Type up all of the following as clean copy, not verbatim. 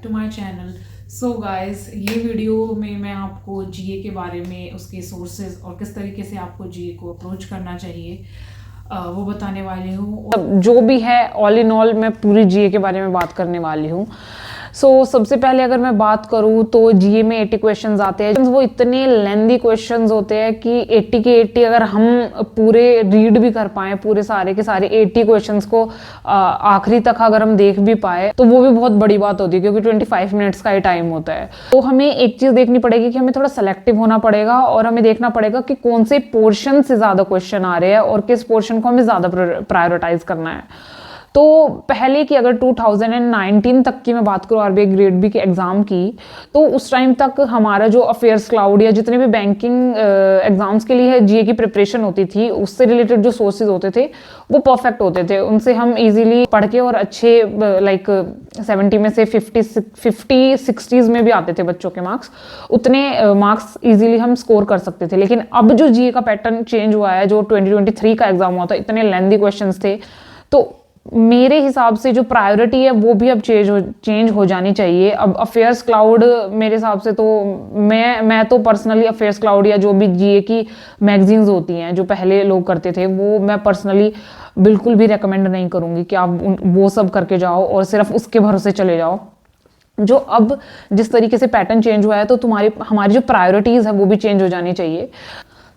Back to my channel. So guys, video वीडियो में मैं आपको जीए के बारे में, उसके सोर्सेज और किस तरीके से आपको जीए को अप्रोच करना चाहिए वो बताने वाली हूँ। जो भी है ऑल इन ऑल मैं पूरी जीए के बारे में बात करने वाली हूँ। सबसे पहले अगर मैं बात करूँ तो जीए में 80 क्वेश्चंस आते हैं। वो इतने लेंदी क्वेश्चंस होते हैं कि 80 के 80 अगर हम पूरे रीड भी कर पाए, पूरे सारे के सारे 80 क्वेश्चंस को आखिरी तक अगर हम देख भी पाए तो वो भी बहुत बड़ी बात होती है, क्योंकि 25 मिनट्स का ही टाइम होता है। तो हमें एक चीज देखनी पड़ेगी कि हमें थोड़ा सेलेक्टिव होना पड़ेगा और हमें देखना पड़ेगा कि कौन से पोर्शन से ज्यादा क्वेश्चन आ रहे हैं और किस पोर्शन को हमें ज्यादा प्रायोरिटाइज करना है। तो पहले की अगर 2019 तक की मैं बात करूँ आरबीआई ग्रेड बी के एग्जाम की, तो उस टाइम तक हमारा जो अफेयर्स क्लाउड या जितने भी बैंकिंग एग्जाम्स के लिए जीए की प्रिपरेशन होती थी, उससे रिलेटेड जो सोर्सेज होते थे वो परफेक्ट होते थे। उनसे हम इजीली पढ़ के और अच्छे लाइक 70 में से 50-60s में भी आते थे बच्चों के मार्क्स, उतने मार्क्स इजीली हम स्कोर कर सकते थे। लेकिन अब जो जीए का पैटर्न चेंज हुआ है, जो 2023 का एग्जाम हुआ था, इतने लेंदी क्वेश्चंस थे, तो मेरे हिसाब से जो प्रायोरिटी है वो भी अब चेंज हो जानी चाहिए। अब अफेयर्स क्लाउड मेरे हिसाब से तो मैं तो पर्सनली अफेयर्स क्लाउड या जो भी जीए की मैगजीन्स होती हैं जो पहले लोग करते थे, वो मैं पर्सनली बिल्कुल भी रेकमेंड नहीं करूँगी कि आप वो सब करके जाओ और सिर्फ उसके भरोसे चले जाओ। जो अब जिस तरीके से पैटर्न चेंज हुआ है, तो हमारी जो प्रायोरिटीज़ है वो भी चेंज हो जानी चाहिए।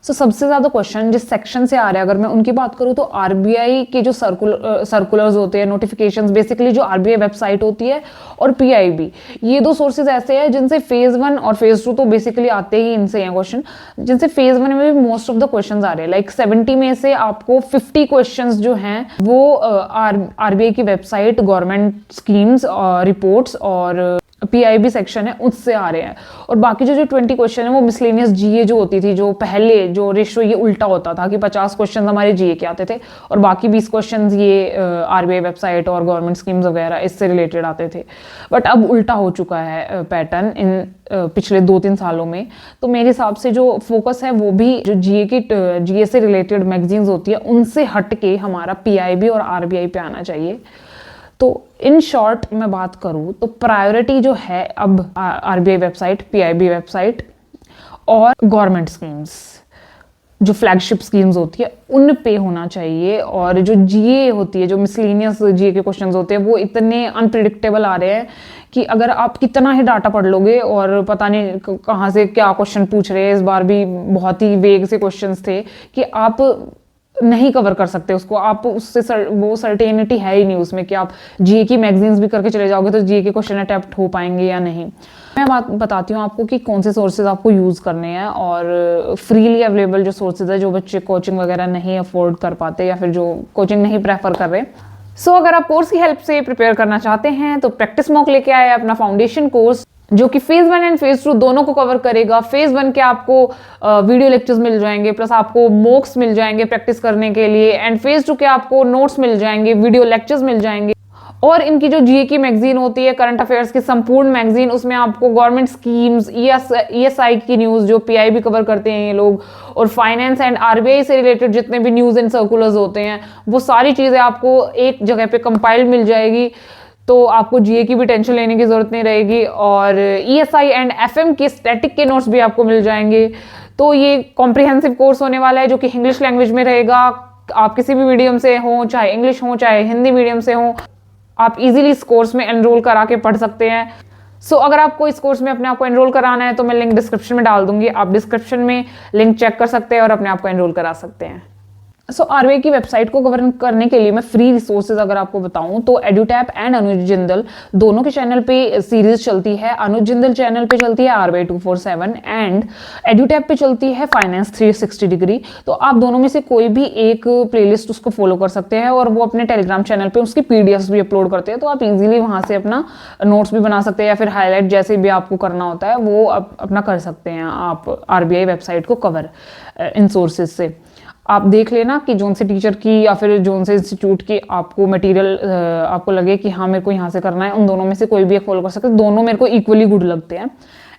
सबसे ज़्यादा क्वेश्चन जिस सेक्शन से आ रहे हैं, अगर मैं उनकी बात करूँ तो आरबीआई के जो सर्कुलर्स होते हैं, नोटिफिकेशंस, बेसिकली जो आरबीआई वेबसाइट होती है, और पीआईबी, ये दो सोर्सेज ऐसे हैं जिनसे फेज 1 और फेज 2 तो बेसिकली आते ही इनसे हैं क्वेश्चन, जिनसे फेज 1 में भी मोस्ट ऑफ द क्वेश्चन आ रहे हैं। लाइक 70 में से आपको 50 क्वेश्चन जो हैं वो आरबीआई की वेबसाइट, गवर्नमेंट स्कीम्स, रिपोर्ट्स और पीआईबी सेक्शन है, उससे आ रहे हैं। और बाकी जो 20 क्वेश्चन है वो मिसलेनियस जीए जो होती थी, जो पहले जो रेशियो ये उल्टा होता था कि 50 क्वेश्चन हमारे जीए के आते थे और बाकी 20 क्वेश्चन ये आरबीआई वेबसाइट और गवर्नमेंट स्कीम्स वगैरह इससे रिलेटेड आते थे। बट अब उल्टा हो चुका है पैटर्न इन पिछले 2-3 सालों में। तो मेरे हिसाब से जो फोकस है वो भी जो जीए से रिलेटेड मैगजीन्स होती है उनसे हट के हमारा पीआईबी और आरबीआई पे आना चाहिए। तो इन शॉर्ट मैं बात करूं तो प्रायोरिटी जो है अब आरबीआई वेबसाइट, पीआईबी वेबसाइट और गवर्नमेंट स्कीम्स, जो फ्लैगशिप स्कीम्स होती है, उन पे होना चाहिए। और जो जीए होती है, जो मिसलेनियस जीए के क्वेश्चंस होते हैं, वो इतने अनप्रिडिक्टेबल आ रहे हैं कि अगर आप कितना ही डाटा पढ़ लोगे और पता नहीं कहाँ से क्या क्वेश्चन पूछ रहे हैं, इस बार भी बहुत ही वेग से क्वेश्चंस थे कि आप नहीं कवर कर सकते उसको। आप उससे वो सर्टेनिटी है ही नहीं उसमें कि आप जीए की मैगजीन्स भी करके चले जाओगे तो जीए के क्वेश्चन अटेम्प्ट हो पाएंगे या नहीं। मैं बात बताती हूँ आपको कि कौन से सोर्सेज आपको यूज़ करने हैं और फ्रीली अवेलेबल जो सोर्सेज है, जो बच्चे कोचिंग वगैरह नहीं अफोर्ड कर पाते या फिर जो कोचिंग नहीं प्रेफर कर रहे। अगर आप कोर्स की हेल्प से प्रिपेयर करना चाहते हैं तो प्रैक्टिस मॉक लेके आए अपना फाउंडेशन कोर्स, जो कि फेज 1 एंड फेज 2 दोनों को कवर करेगा। फेज 1 के आपको वीडियो लेक्चर्स मिल जाएंगे, प्लस आपको मॉक्स मिल जाएंगे प्रैक्टिस करने के लिए, एंड फेज 2 के आपको नोट्स मिल जाएंगे, वीडियो लेक्चर्स मिल जाएंगे। और इनकी जो जीए की मैगजीन होती है, करंट अफेयर्स की संपूर्ण मैगजीन, उसमें आपको गवर्नमेंट स्कीम्स, ईएसआई की न्यूज़ जो पीआईबी कवर करते हैं ये लोग, और फाइनेंस एंड आरबीआई से रिलेटेड जितने भी न्यूज़ एंड सर्कुलर्स होते हैं, वो सारी चीज़ें आपको एक जगह पे कंपाइल मिल जाएगी। तो आपको जीए की भी टेंशन लेने की जरूरत नहीं रहेगी। और ईएसआई एंड एफएम के स्टैटिक के नोट्स भी आपको मिल जाएंगे। तो ये कॉम्प्रिहेंसिव कोर्स होने वाला है जो कि इंग्लिश लैंग्वेज में रहेगा। आप किसी भी मीडियम से हो, चाहे इंग्लिश हो चाहे हिंदी मीडियम से हो, आप इजीली इस कोर्स में एनरोल करा के पढ़ सकते हैं। अगर आपको इस कोर्स में अपने आप को एनरोल कराना है तो मैं लिंक डिस्क्रिप्शन में डाल दूंगी, आप डिस्क्रिप्शन में लिंक चेक कर सकते हैं और अपने आप को एनरोल करा सकते हैं। आरबीआई की वेबसाइट को कवर करने के लिए मैं फ्री रिसोर्सेज अगर आपको बताऊं तो एडुटैप एंड अनुज जिंदल दोनों के चैनल पे सीरीज चलती है। अनुज जिंदल चैनल पे चलती है आरबीआई 247 एंड एडुटैप पे चलती है फाइनेंस 360 डिग्री। तो आप दोनों में से कोई भी एक प्लेलिस्ट उसको फॉलो कर सकते हैं और वो अपने टेलीग्राम चैनल पे उसकी पीडीएफ्स भी अपलोड करते हैं। तो आप इजीली वहां से अपना नोट्स भी बना सकते हैं या फिर हाईलाइट जैसे भी आपको करना होता है वो अपना कर सकते हैं आप आरबीआई वेबसाइट को कवर इन सोर्सेज से। आप देख लेना कि जोन से टीचर की या फिर जोन से इंस्टीट्यूट की आपको मटेरियल आपको लगे कि हाँ मेरे को यहाँ से करना है, उन दोनों में से कोई भी एक फॉलो कर सकते हैं। दोनों मेरे को इक्वली गुड लगते हैं।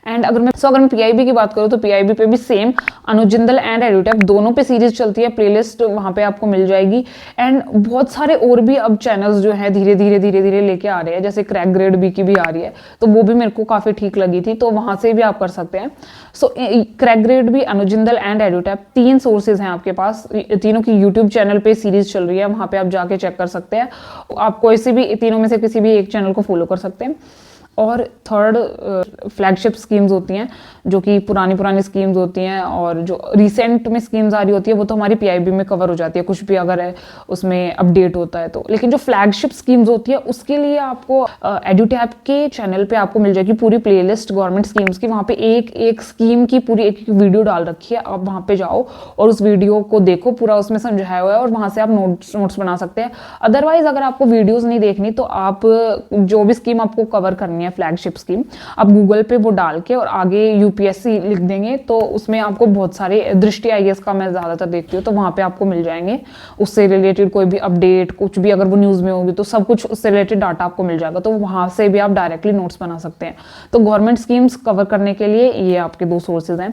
एंड अगर मैं पीआईबी की बात करूँ तो पीआईबी पे भी सेम अनुज जिंदल एंड एडुटैप दोनों पे सीरीज चलती है, प्लेलिस्ट वहाँ पे आपको मिल जाएगी। एंड बहुत सारे और भी अब चैनल्स जो है धीरे धीरे लेके आ रहे हैं, जैसे क्रैक ग्रेड बी की भी आ रही है, तो वो भी मेरे को काफ़ी ठीक लगी थी, तो वहाँ से भी आप कर सकते हैं। So crack grade B, Anuj Jindal and Edutap 3 sources हैं आपके पास, तीनों की यूट्यूब चैनल पे सीरीज चल रही है, वहाँ पे आप जाके चेक कर सकते हैं। आप कोई से भी तीनों में से किसी भी एक चैनल को फॉलो कर सकते हैं। और थर्ड फ्लैगशिप स्कीम्स होती हैं, जो कि पुरानी स्कीम्स होती हैं, और जो रिसेंट में स्कीम्स आ रही होती है वो तो हमारी पीआईबी में कवर हो जाती है, कुछ भी अगर है उसमें अपडेट होता है तो। लेकिन जो फ्लैगशिप स्कीम्स होती है उसके लिए आपको एडुटैप के चैनल पे आपको मिल जाएगी पूरी प्लेलिस्ट गवर्नमेंट स्कीम्स की। वहाँ पे एक स्कीम की पूरी एक वीडियो डाल रखी है, आप वहाँ पे जाओ और उस वीडियो को देखो, पूरा उसमें समझाया हुआ है और वहाँ से आप नोट्स बना सकते हैं। अदरवाइज अगर आपको वीडियोज़ नहीं देखनी तो आप जो भी स्कीम आपको कवर करनी है फ्लैगशिप स्कीम, आप गूगल पे वो डाल के और आगे यूपीएससी लिख देंगे तो उसमें आपको बहुत सारे, दृष्टि आईएएस का मैं ज़्यादातर देखती हूँ, तो वहाँ पे आपको मिल जाएंगे उससे रिलेटेड कोई भी अपडेट, कुछ भी अगर वो न्यूज़ में होगी तो सब कुछ उससे रिलेटेड डाटा आपको मिल जाएगा, तो वहाँ से भी आप डायरेक्टली नोट्स बना सकते हैं। तो गवर्नमेंट स्कीम्स कवर करने के लिए ये आपके 2 सोर्सेज हैं।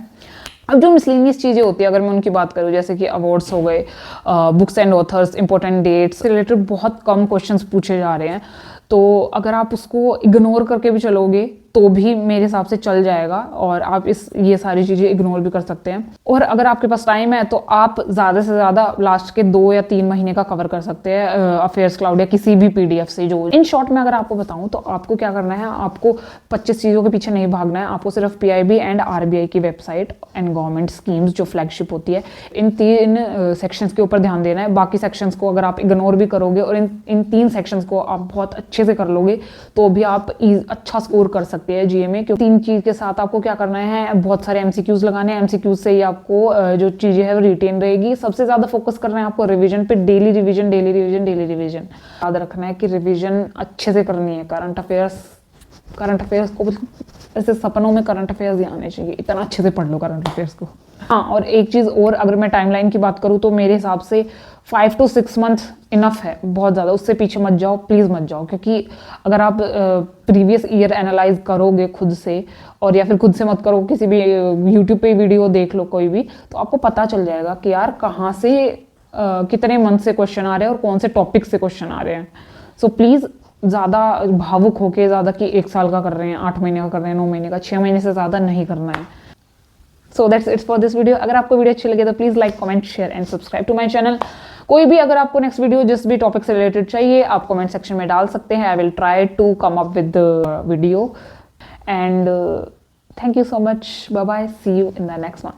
अब जो मिसलिनियस चीज़ें होती है अगर मैं उनकी बात करूँ, जैसे कि अवार्ड्स हो गए, books and authors, important dates से रिलेटेड बहुत कम क्वेश्चंस पूछे जा रहे हैं, तो अगर आप उसको इग्नोर करके भी चलोगे तो भी मेरे हिसाब से चल जाएगा, और आप ये सारी चीज़ें इग्नोर भी कर सकते हैं। और अगर आपके पास टाइम है तो आप ज़्यादा से ज़्यादा लास्ट के 2 या 3 महीने का कवर कर सकते हैं अफेयर्स क्लाउड या किसी भी पीडीएफ से। जो इन शॉर्ट में अगर आपको बताऊं तो आपको क्या करना है, आपको 25 चीज़ों के पीछे नहीं भागना है, आपको सिर्फ पीआईबी एंड आरबीआई की वेबसाइट एंड गवर्नमेंट स्कीम्स जो फ्लैगशिप होती है, इन 3 सेक्शंस के ऊपर ध्यान देना है। बाकी सेक्शंस को अगर आप इग्नोर भी करोगे और इन 3 सेक्शंस को आप बहुत अच्छे से कर लोगे तो भी आप अच्छा स्कोर कर सकते हैं जीए में। क्योंकि 3 चीज के साथ आपको क्या करना है, बहुत सारे एमसीक्यूज लगाने हैं, एमसीक्यूज से ही आपको जो चीजें है वो रिटेन रहेगी। सबसे ज्यादा फोकस करना है आपको रिवीजन पे, डेली रिवीजन। याद रखना है कि रिवीजन अच्छे से करनी है। करंट अफेयर्स को ऐसे सपनों में करंट अफेयर्स ही आने चाहिए, इतना अच्छे से पढ़ लो करंट अफेयर्स को। हाँ, और एक चीज़ और, अगर मैं टाइमलाइन की बात करूँ तो मेरे हिसाब से 5 to 6 मंथ इनफ है, बहुत ज़्यादा उससे पीछे मत जाओ, प्लीज़ मत जाओ। क्योंकि अगर आप प्रीवियस ईयर एनालाइज करोगे खुद से, और या फिर खुद से मत करो, किसी भी यूट्यूब पे वीडियो देख लो कोई भी, तो आपको पता चल जाएगा कि यार कहाँ से कितने मंथ से क्वेश्चन आ रहे हैं और कौन से टॉपिक से क्वेश्चन आ रहे हैं। सो प्लीज़ ज़्यादा भावुक होके, ज़्यादा कि 1 साल का कर रहे हैं, 8 महीने का कर रहे हैं, 9 महीने का, 6 महीने से ज़्यादा नहीं करना है। So that's its for this video. अगर आपको वीडियो अच्छी लगे तो please like, comment, share and subscribe to my channel. कोई भी अगर आपको नेक्स्ट वीडियो जिस भी टॉपिक से रिलेटेड चाहिए आप कमेंट सेक्शन में डाल सकते हैं। I will try to come up with the video and thank you so much. Bye bye, see you in the next one.